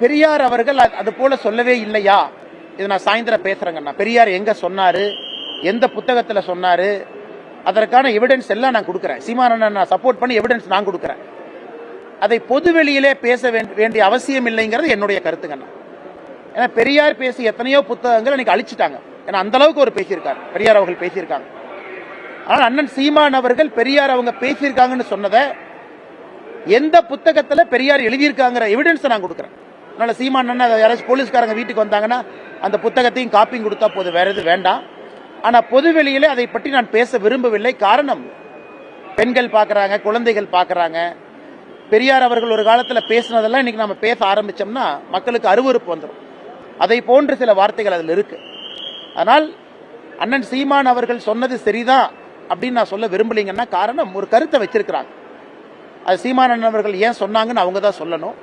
பெரியார் அவர்கள் அது போல சொல்லவே இல்லையா? இது நான் சாயந்தரம் பேசுறேங்கண்ணா. பெரியார் எங்க சொன்னாரு, எந்த புத்தகத்துல சொன்னாரு, அதற்கான எவிடன்ஸ் எல்லாம் நான் கொடுக்குறேன். சீமானண்ணன் நான் சப்போர்ட் பண்ணி எவிடன்ஸ் நான் கொடுக்குறேன். அதை பொதுவெளியிலே பேச வேண்டிய அவசியம் இல்லைங்கிறது என்னுடைய கருத்துங்கண்ணா. ஏன்னா பெரியார் பேசி எத்தனையோ புத்தகங்கள் இன்னைக்கு அழிச்சிட்டாங்க. ஏன்னா அந்த அளவுக்கு ஒரு பேசியிருக்காரு, பெரியார் அவர்கள் பேசியிருக்காங்க. ஆனால் அண்ணன் சீமான் அவர்கள் பெரியார் அவங்க பேசியிருக்காங்கன்னு சொன்னதை எந்த புத்தகத்துல பெரியார் எழுதியிருக்காங்கிற எவிடன்ஸ் நான் கொடுக்குறேன். அதனால சீமான் அண்ணன் யாராச்சும் போலீஸ்காரங்க வீட்டுக்கு வந்தாங்கன்னா அந்த புத்தகத்தையும் காப்பியும் கொடுத்தா போதும், வேற எது வேண்டாம். ஆனா பொதுவெளியிலே அதை பற்றி நான் பேச விரும்பவில்லை. காரணம், பெண்கள் பார்க்கறாங்க, குழந்தைகள் பார்க்கறாங்க. பெரியார் அவர்கள் ஒரு காலத்தில் பேசினதெல்லாம் இன்னைக்கு நம்ம பேச ஆரம்பிச்சோம்னா மக்களுக்கு அருவருப்பு வந்துடும். அதை போன்ற சில வார்த்தைகள் அதில் இருக்கு. அதனால் அண்ணன் சீமான் அவர்கள் சொன்னது சரிதான் அப்படின்னு நான் சொல்ல விரும்பலைங்கன்னா காரணம், ஒரு கருத்தை வச்சிருக்கிறாங்க. அது சீமான் அண்ணன் அவர்கள் ஏன் சொன்னாங்கன்னு அவங்க தான் சொல்லணும்.